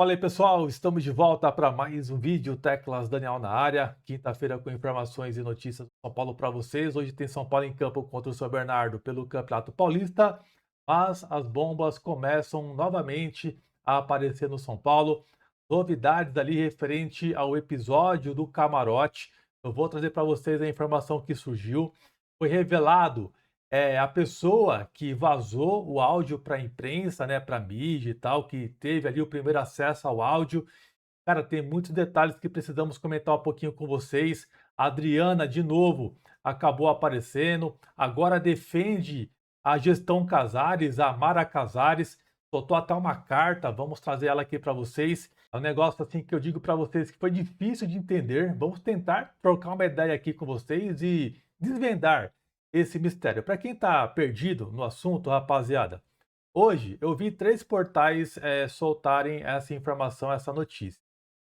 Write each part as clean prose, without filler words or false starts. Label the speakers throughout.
Speaker 1: Fala aí pessoal, estamos de volta para mais um vídeo Teclas Daniel na área, quinta-feira com informações e notícias do São Paulo para vocês. Hoje tem São Paulo em campo contra o São Bernardo pelo Campeonato Paulista, mas as bombas começam novamente a aparecer no São Paulo. Novidades ali referente ao episódio do camarote. Eu vou trazer para vocês a informação que surgiu. Foi revelado a pessoa que vazou o áudio para a imprensa, né, para a mídia e tal, que teve ali o primeiro acesso ao áudio. Cara, tem muitos detalhes que precisamos comentar um pouquinho com vocês. A Adriana, de novo, acabou aparecendo, agora defende a gestão Casares, a Mara Casares, soltou até uma carta, vamos trazer ela aqui para vocês. É um negócio assim que eu digo para vocês que foi difícil de entender. Vamos tentar trocar uma ideia aqui com vocês e desvendar esse mistério. Para quem está perdido no assunto, rapaziada, hoje eu vi três portais soltarem essa informação, essa notícia.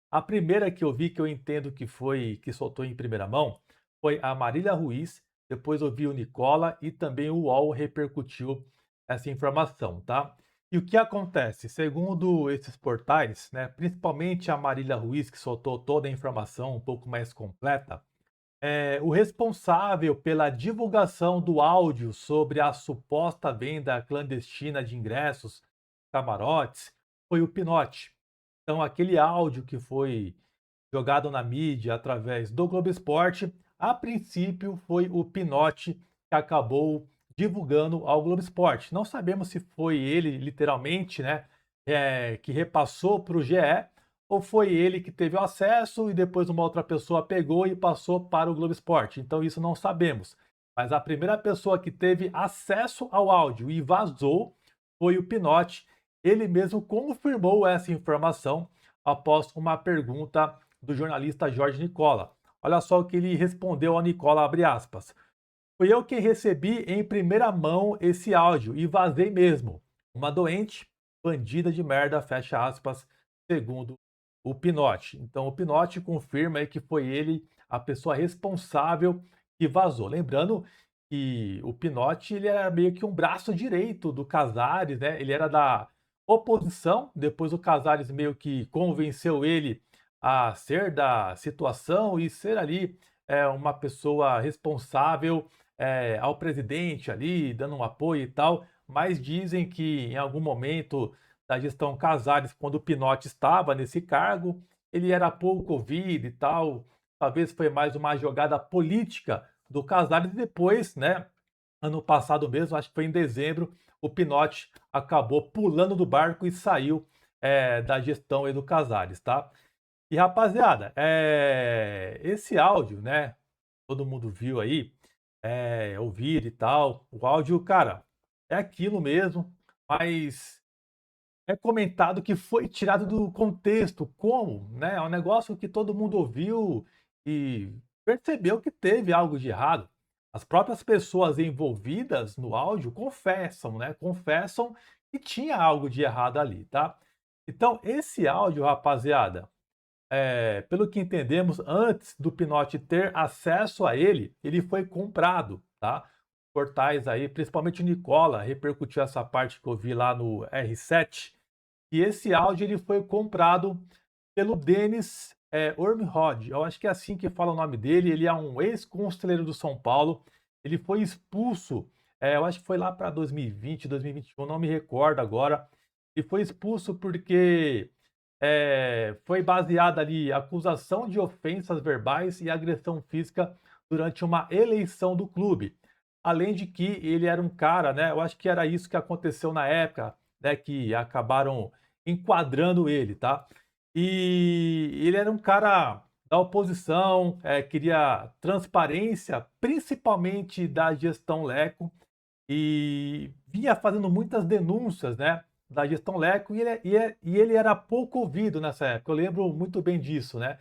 Speaker 1: A primeira que eu vi, que eu entendo que foi que soltou em primeira mão, foi a Marília Ruiz, depois eu vi o Nicola e também o UOL repercutiu essa informação, tá? E o que acontece? Segundo esses portais, né, principalmente a Marília Ruiz, que soltou toda a informação um pouco mais completa, o responsável pela divulgação do áudio sobre a suposta venda clandestina de ingressos, camarotes, foi o Pinote. Então, aquele áudio que foi jogado na mídia através do Globo Esporte, a princípio foi o Pinote que acabou divulgando ao Globo Esporte. Não sabemos se foi ele, literalmente, né, que repassou para o GE, ou foi ele que teve o acesso e depois uma outra pessoa pegou e passou para o Globo Esporte. Então, isso não sabemos. Mas a primeira pessoa que teve acesso ao áudio e vazou foi o Pinote. Ele mesmo confirmou essa informação após uma pergunta do jornalista Jorge Nicola. Olha só o que ele respondeu ao Nicola, abre aspas. Fui eu quem recebi em primeira mão esse áudio e vazei mesmo. Uma doente, bandida de merda, fecha aspas, segundo o Pinote. Então o Pinote confirma aí que foi ele a pessoa responsável que vazou. Lembrando que o Pinote ele era meio que um braço direito do Casares, né? Ele era da oposição, depois o Casares meio que convenceu ele a ser da situação e ser ali uma pessoa responsável ao presidente ali, dando um apoio e tal, mas dizem que em algum momento da gestão Casares, quando o Pinote estava nesse cargo, ele era pouco ouvido e tal, talvez foi mais uma jogada política do Casares e depois, né, ano passado mesmo, acho que foi em dezembro, o Pinote acabou pulando do barco e saiu da gestão aí do Casares, tá? E rapaziada, esse áudio, né, todo mundo viu aí, ouvir e tal, o áudio, cara, é aquilo mesmo, mas é comentado que foi tirado do contexto. Como, né? É um negócio que todo mundo ouviu e percebeu que teve algo de errado. As próprias pessoas envolvidas no áudio confessam, né? Confessam que tinha algo de errado ali, tá? Então, esse áudio, rapaziada, pelo que entendemos, antes do Pinote ter acesso a ele, ele foi comprado, tá? Portais aí, principalmente o Nicola, repercutiu essa parte que eu vi lá no R7. E esse áudio ele foi comprado pelo Denis Ormrod. Eu acho que é assim que fala o nome dele. Ele é um ex-conselheiro do São Paulo. Ele foi expulso, eu acho que foi lá para 2020, 2021, não me recordo agora. Ele foi expulso porque foi baseada ali acusação de ofensas verbais e agressão física durante uma eleição do clube. Além de que ele era um cara, né? Eu acho que era isso que aconteceu na época, né? Que acabaram enquadrando ele, tá? E ele era um cara da oposição, queria transparência, principalmente da gestão Leco, e vinha fazendo muitas denúncias, né, da gestão Leco, e ele era pouco ouvido nessa época. Eu lembro muito bem disso, né?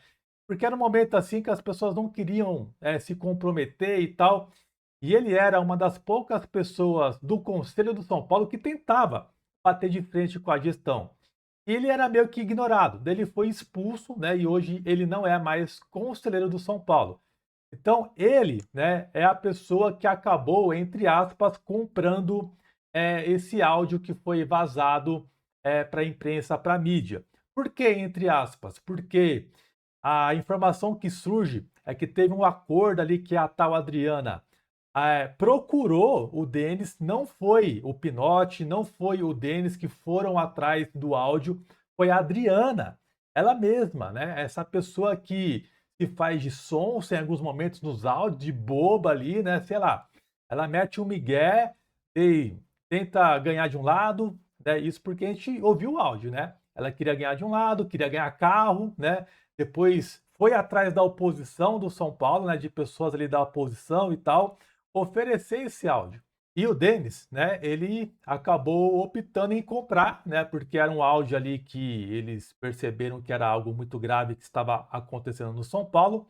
Speaker 1: Porque era um momento assim que as pessoas não queriam se comprometer e tal. E ele era uma das poucas pessoas do Conselho do São Paulo que tentava bater de frente com a gestão. E ele era meio que ignorado. Daí ele foi expulso, né? E hoje ele não é mais conselheiro do São Paulo. Então, ele, né, é a pessoa que acabou, entre aspas, comprando esse áudio que foi vazado para a imprensa, para a mídia. Por que entre aspas? Porque a informação que surge é que teve um acordo ali que a tal Adriana procurou o Denis, não foi o Pinote, não foi o Denis que foram atrás do áudio, foi a Adriana, ela mesma, né? Essa pessoa que se faz de sonsa em alguns momentos nos áudios, de boba ali, né? Sei lá, ela mete um migué e tenta ganhar de um lado, né? Isso porque a gente ouviu o áudio, né? Ela queria ganhar de um lado, queria ganhar carro, né? Depois foi atrás da oposição do São Paulo, né? De pessoas ali da oposição e tal, oferecer esse áudio. E o Denis, né, ele acabou optando em comprar, né, porque era um áudio ali que eles perceberam que era algo muito grave que estava acontecendo no São Paulo,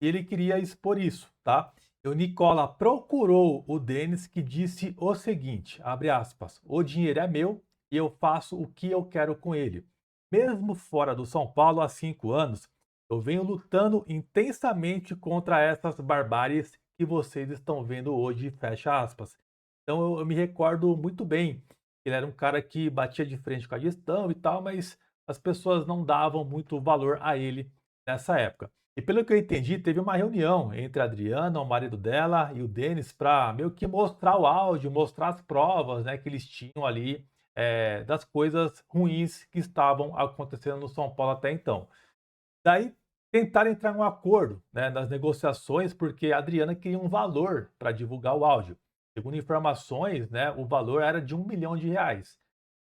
Speaker 1: e ele queria expor isso, tá? E o Nicola procurou o Denis, que disse o seguinte, abre aspas, o dinheiro é meu e eu faço o que eu quero com ele. Mesmo fora do São Paulo há 5 anos, eu venho lutando intensamente contra essas barbáries que vocês estão vendo hoje, fecha aspas. Então eu me recordo muito bem. Ele era um cara que batia de frente com a gestão e tal, mas as pessoas não davam muito valor a ele nessa época. E pelo que eu entendi, teve uma reunião entre a Adriana, o marido dela, e o Denis para meio que mostrar o áudio, mostrar as provas, né, que eles tinham ali das coisas ruins que estavam acontecendo no São Paulo até então. Daí tentaram entrar em um acordo, né, nas negociações, porque a Adriana queria um valor para divulgar o áudio. Segundo informações, né, o valor era de R$ 1 milhão.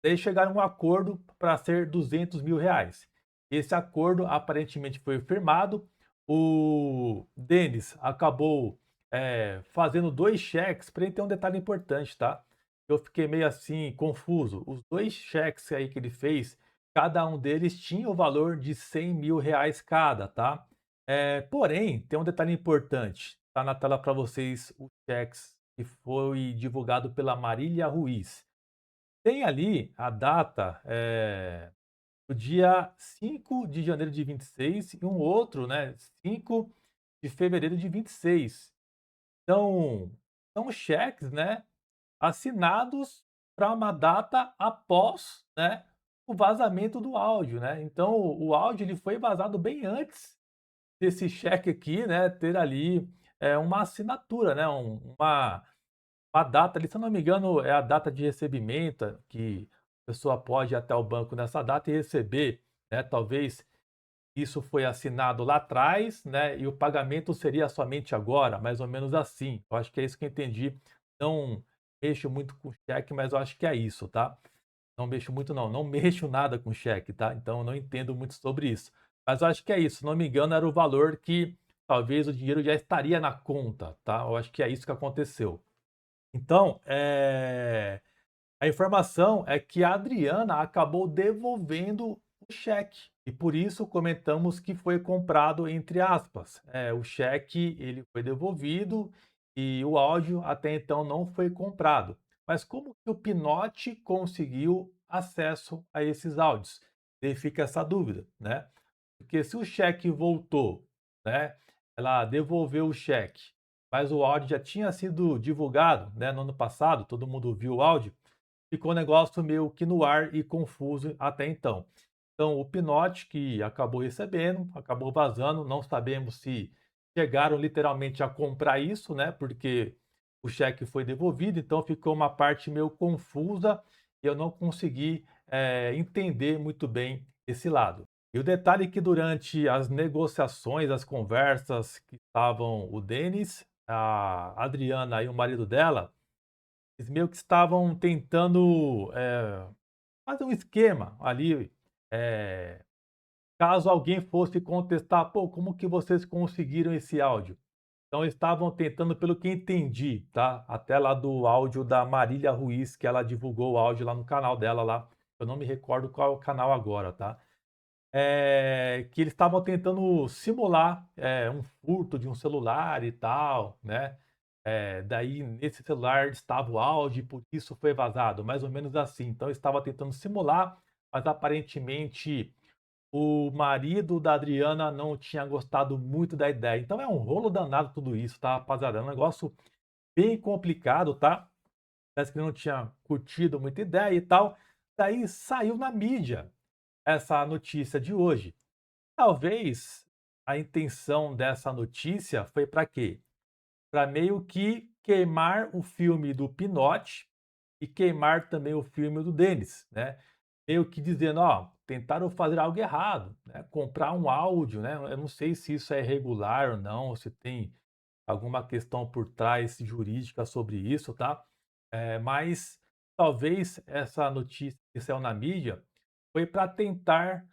Speaker 1: Daí chegaram a um acordo para ser R$ 200 mil. Esse acordo aparentemente foi firmado. O Denis acabou fazendo dois cheques, para ele ter um detalhe importante, tá? Eu fiquei meio assim confuso. Os dois cheques aí que ele fez, cada um deles tinha o valor de R$ 100 mil cada, tá? Porém, tem um detalhe importante. Tá na tela para vocês os cheques que foi divulgado pela Marília Ruiz. Tem ali a data, do dia 5 de janeiro de 26 e um outro, né, 5 de fevereiro de 26. Então, são cheques, né, assinados para uma data após, né, o vazamento do áudio, né. Então o áudio ele foi vazado bem antes desse cheque aqui, né, ter ali, uma assinatura, né, uma data ali, se eu não me engano, é a data de recebimento, que a pessoa pode ir até o banco nessa data e receber, né, talvez isso foi assinado lá atrás, né, e o pagamento seria somente agora, mais ou menos assim. Eu acho que é isso que eu entendi. Não mexo muito com cheque, mas eu acho que é isso, tá? Não mexo muito não, não mexo nada com cheque, tá? Então eu não entendo muito sobre isso. Mas eu acho que é isso, se não me engano, era o valor que talvez o dinheiro já estaria na conta, tá? Eu acho que é isso que aconteceu. Então, a informação é que a Adriana acabou devolvendo o cheque e por isso comentamos que foi comprado entre aspas. O cheque ele foi devolvido e o áudio até então não foi comprado. Mas como que o Pinote conseguiu acesso a esses áudios? E fica essa dúvida, né? Porque se o cheque voltou, né? Ela devolveu o cheque, mas o áudio já tinha sido divulgado, né, no ano passado, todo mundo viu o áudio, ficou um negócio meio que no ar e confuso até então. Então, o Pinote que acabou recebendo, acabou vazando, não sabemos se chegaram literalmente a comprar isso, né? Porque o cheque foi devolvido, então ficou uma parte meio confusa e eu não consegui entender muito bem esse lado. E o detalhe é que durante as negociações, as conversas que estavam o Denis, a Adriana e o marido dela, eles meio que estavam tentando fazer um esquema ali, eh, caso alguém fosse contestar: "Pô, como que vocês conseguiram esse áudio?". Então eles estavam tentando, pelo que entendi, tá, até lá do áudio da Marília Ruiz, que ela divulgou o áudio lá no canal dela lá, eu não me recordo qual é o canal agora, tá. Que eles estavam tentando simular, um furto de um celular e tal, né. Daí nesse celular estava o áudio e por isso foi vazado, mais ou menos assim. Então eu estava tentando simular, mas aparentemente o marido da Adriana não tinha gostado muito da ideia. Então é um rolo danado tudo isso, tá, rapaziada? É um negócio bem complicado, tá? Parece que ele não tinha curtido muita ideia e tal. Daí saiu na mídia. essa notícia de hoje? Talvez a intenção dessa notícia foi para quê? Para meio que queimar o filme do Pinote e queimar também o filme do Denis, né? Meio que dizendo, ó, tentaram fazer algo errado, né? Comprar um áudio, né? Eu não sei se isso é regular ou não, se tem alguma questão por trás jurídica sobre isso, tá? Mas talvez essa notícia que saiu na mídia foi para tentar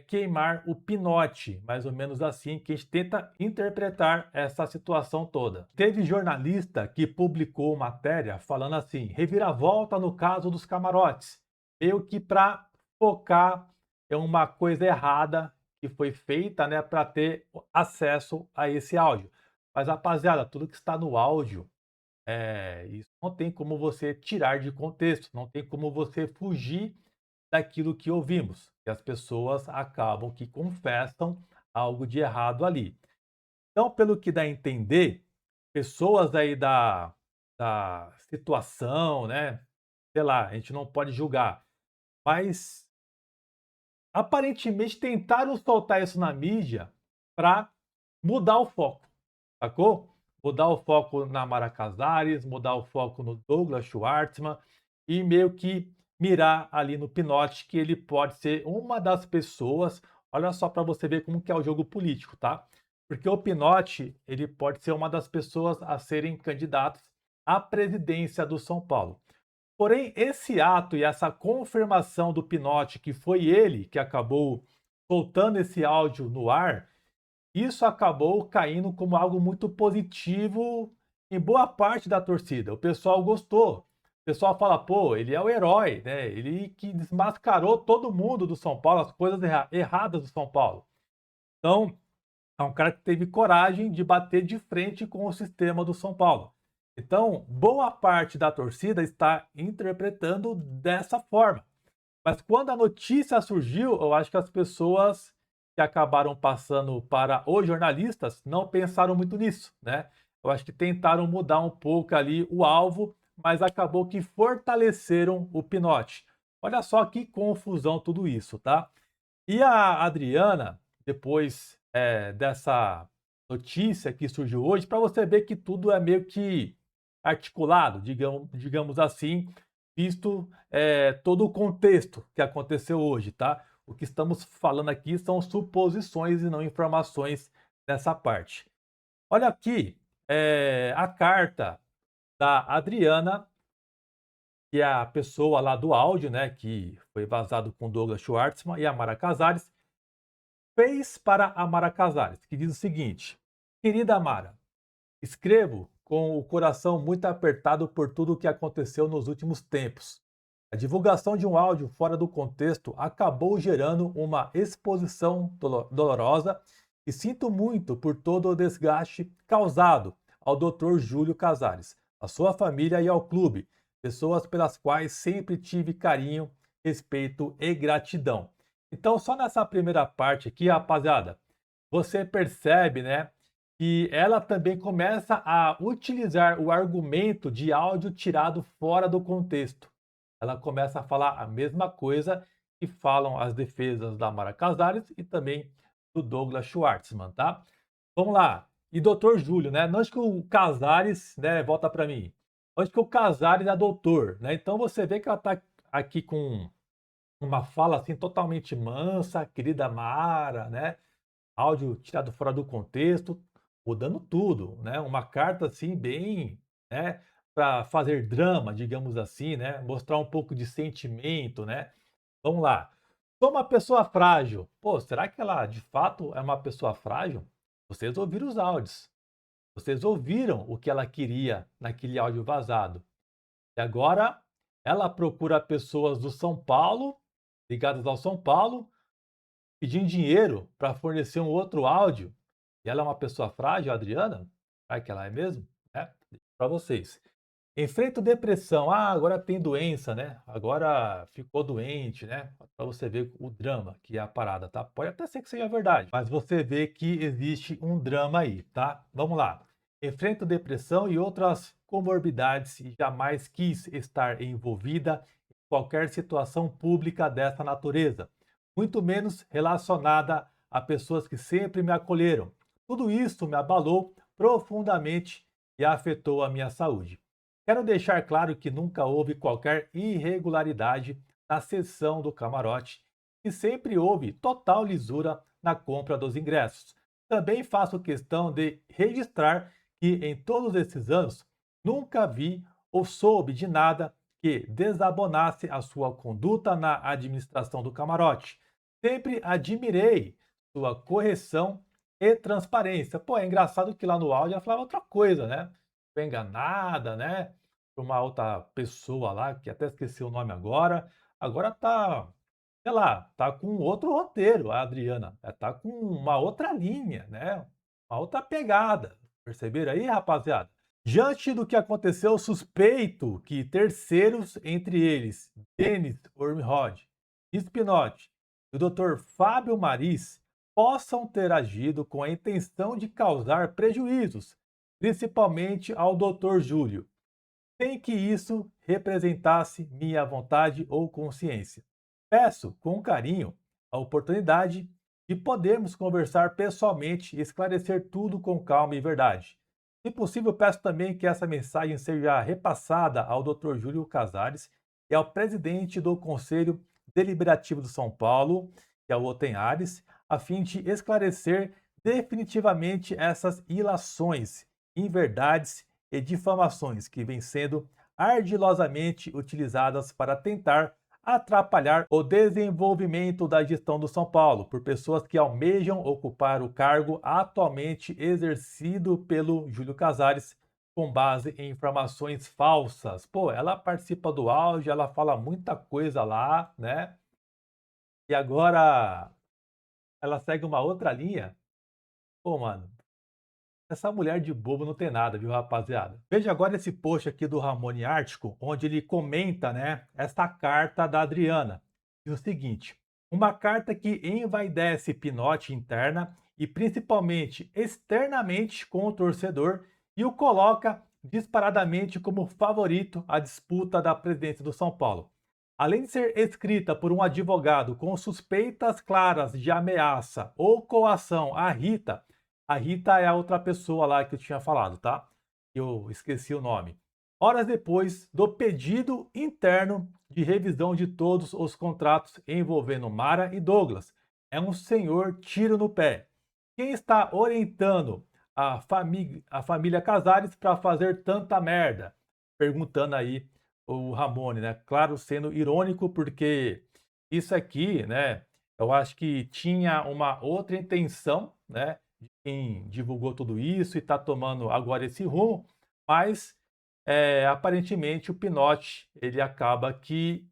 Speaker 1: queimar o pinote, mais ou menos assim, que a gente tenta interpretar essa situação toda. Teve jornalista que publicou matéria falando assim, reviravolta no caso dos camarotes, meio que para focar em uma coisa errada que foi feita, né, para ter acesso a esse áudio. Mas, rapaziada, tudo que está no áudio, isso não tem como você tirar de contexto, não tem como você fugir daquilo que ouvimos. E as pessoas acabam que confessam algo de errado ali. Então, pelo que dá a entender, pessoas aí da situação, né? Sei lá, a gente não pode julgar, mas aparentemente tentaram soltar isso na mídia para mudar o foco, sacou? Mudar o foco na Mara Casares, mudar o foco no Douglas Schwartzman e meio que mirar ali no Pinote, que ele pode ser uma das pessoas. Olha só para você ver como que é o jogo político, tá? Porque o Pinote, ele pode ser uma das pessoas a serem candidatos à presidência do São Paulo. Porém, esse ato e essa confirmação do Pinote, que foi ele que acabou soltando esse áudio no ar, isso acabou caindo como algo muito positivo em boa parte da torcida. O pessoal gostou. O pessoal fala, pô, ele é o herói, né? Ele que desmascarou todo mundo do São Paulo, as coisas erradas do São Paulo. Então, é um cara que teve coragem de bater de frente com o sistema do São Paulo. Então, boa parte da torcida está interpretando dessa forma. Mas quando a notícia surgiu, eu acho que as pessoas que acabaram passando para os jornalistas não pensaram muito nisso, né? Eu acho que tentaram mudar um pouco ali o alvo, mas acabou que fortaleceram o Pinote. Olha só que confusão tudo isso, tá? E a Adriana, depois dessa notícia que surgiu hoje, para você ver que tudo é meio que articulado, digamos assim, visto todo o contexto que aconteceu hoje, tá? O que estamos falando aqui são suposições e não informações dessa parte. Olha aqui a carta da Adriana, que é a pessoa lá do áudio, né, que foi vazado com Douglas Schwartzman e a Mara Casares, fez para a Mara Casares, que diz o seguinte: querida Mara, escrevo com o coração muito apertado por tudo o que aconteceu nos últimos tempos. A divulgação de um áudio fora do contexto acabou gerando uma exposição dolorosa e sinto muito por todo o desgaste causado ao Dr. Júlio Casares, à sua família e ao clube, pessoas pelas quais sempre tive carinho, respeito e gratidão. Então, só nessa primeira parte aqui, rapaziada, você percebe, né, que ela também começa a utilizar o argumento de áudio tirado fora do contexto. Ela começa a falar a mesma coisa que falam as defesas da Mara Casares e também do Douglas Schwartzman, tá? Vamos lá. E doutor Júlio, né? Não acho que o Casares, né, volta para mim. Acho que o Casares é doutor, né? Então você vê que ela tá aqui com uma fala assim totalmente mansa, querida Mara, né? Áudio tirado fora do contexto, mudando tudo, né? Uma carta assim bem, né, para fazer drama, digamos assim, né? Mostrar um pouco de sentimento, né? Vamos lá. Sou uma pessoa frágil. Pô, será que ela de fato é uma pessoa frágil? Vocês ouviram os áudios. Vocês ouviram o que ela queria naquele áudio vazado. E agora ela procura pessoas do São Paulo, ligadas ao São Paulo, pedindo dinheiro para fornecer um outro áudio. E ela é uma pessoa frágil, a Adriana? Será que ela é mesmo? É, para vocês. Enfrento depressão. Ah, agora tem doença, né? Agora ficou doente, né? Para você ver o drama que é a parada, tá? Pode até ser que seja verdade, mas você vê que existe um drama aí, tá? Vamos lá. Enfrento depressão e outras comorbidades e jamais quis estar envolvida em qualquer situação pública dessa natureza. muito menos relacionada a pessoas que sempre me acolheram. Tudo isso me abalou profundamente e afetou a minha saúde. Quero deixar claro que nunca houve qualquer irregularidade na cessão do camarote e sempre houve total lisura na compra dos ingressos. Também faço questão de registrar que em todos esses anos nunca vi ou soube de nada que desabonasse a sua conduta na administração do camarote. Sempre admirei sua correção e transparência. Pô, é engraçado que lá no áudio ela falava outra coisa, né? Foi enganada, né? Por uma outra pessoa lá, que até esqueci o nome agora. Agora tá, sei lá, tá com outro roteiro, a Adriana. Tá com uma outra linha, né? Uma outra pegada. Perceberam aí, rapaziada? Diante do que aconteceu, suspeito que terceiros, entre eles Denis Ormerod, Spinotti e o Dr. Fábio Maris, possam ter agido com a intenção de causar prejuízos, principalmente ao Dr. Júlio, sem que isso representasse minha vontade ou consciência. Peço, com carinho, a oportunidade de podermos conversar pessoalmente e esclarecer tudo com calma e verdade. Se possível, peço também que essa mensagem seja repassada ao Dr. Júlio Casares e ao presidente do Conselho Deliberativo de São Paulo, que é o Otenhares, a fim de esclarecer definitivamente essas ilações, inverdades e difamações que vêm sendo ardilosamente utilizadas para tentar atrapalhar o desenvolvimento da gestão do São Paulo por pessoas que almejam ocupar o cargo atualmente exercido pelo Júlio Casares com base em informações falsas. Pô, ela participa do áudio, ela fala muita coisa lá, né? E agora ela segue uma outra linha. Pô, mano, essa mulher de bobo não tem nada, viu, rapaziada? Veja agora esse post aqui do Ramone Ártico, onde ele comenta, né, essa carta da Adriana. Diz o seguinte: uma carta que envaidece Pinote interna e principalmente externamente com o torcedor e o coloca disparadamente como favorito à disputa da presidência do São Paulo. Além de ser escrita por um advogado com suspeitas claras de ameaça ou coação à Rita, a Rita é a outra pessoa lá que eu tinha falado, tá? Eu esqueci o nome. Horas depois do pedido interno de revisão de todos os contratos envolvendo Mara e Douglas. É um senhor tiro no pé. Quem está orientando a família Casares para fazer tanta merda? Perguntando aí o Ramone, né? Claro, sendo irônico, porque isso aqui, né? Eu acho que tinha uma outra intenção, né? Quem divulgou tudo isso e está tomando agora esse rumo, mas aparentemente o Pinote ele acaba que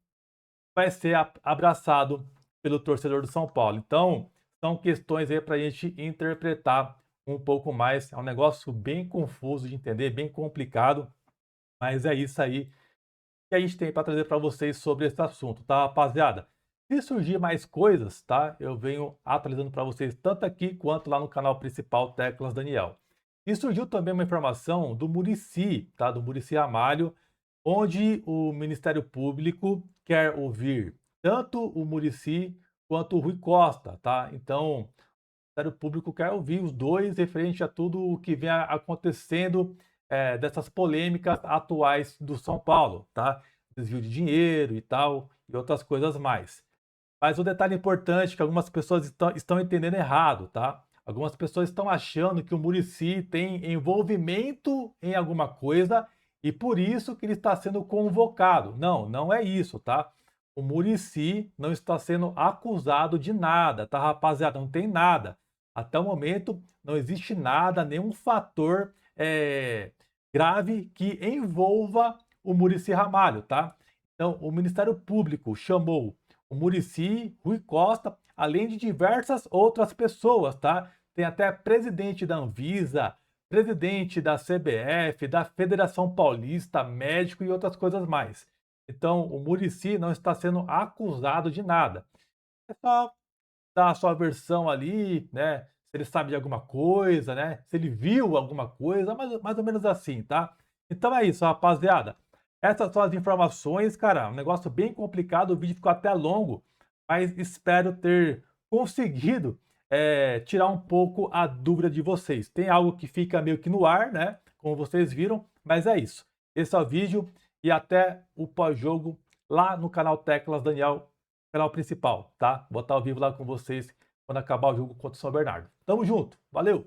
Speaker 1: vai ser abraçado pelo torcedor do São Paulo. Então, são questões aí para a gente interpretar um pouco mais. É um negócio bem confuso de entender, bem complicado, mas é isso aí que a gente tem para trazer para vocês sobre esse assunto, tá, rapaziada? Se surgir mais coisas, tá? Eu venho atualizando para vocês tanto aqui quanto lá no canal principal Teclas Daniel. E surgiu também uma informação do Muricy, tá? Do Muricy Ramalho, onde o Ministério Público quer ouvir tanto o Muricy quanto o Rui Costa, tá? Então, o Ministério Público quer ouvir os dois referente a tudo o que vem acontecendo dessas polêmicas atuais do São Paulo, tá? Desvio de dinheiro e tal, e outras coisas mais. Mas um detalhe importante que algumas pessoas estão entendendo errado, tá? Algumas pessoas estão achando que o Muricy tem envolvimento em alguma coisa e por isso que ele está sendo convocado. Não, não é isso, tá? O Muricy não está sendo acusado de nada, tá, rapaziada? Não tem nada. Até o momento não existe nada, nenhum fator grave que envolva o Muricy Ramalho, tá? Então, o Ministério Público chamou o Muricy, Rui Costa, além de diversas outras pessoas, tá? Tem até presidente da Anvisa, presidente da CBF, da Federação Paulista, médico e outras coisas mais. Então, o Muricy não está sendo acusado de nada. É só dar a sua versão ali, né? Se ele sabe de alguma coisa, né? Se ele viu alguma coisa, mais ou menos assim, tá? Então é isso, rapaziada. Essas são as informações, cara. Um negócio bem complicado. O vídeo ficou até longo, mas espero ter conseguido tirar um pouco a dúvida de vocês. Tem algo que fica meio que no ar, né? Como vocês viram, mas é isso. Esse é o vídeo e até o pós-jogo lá no canal Teclas Daniel, canal principal, tá? Vou estar ao vivo lá com vocês quando acabar o jogo contra o São Bernardo. Tamo junto, valeu!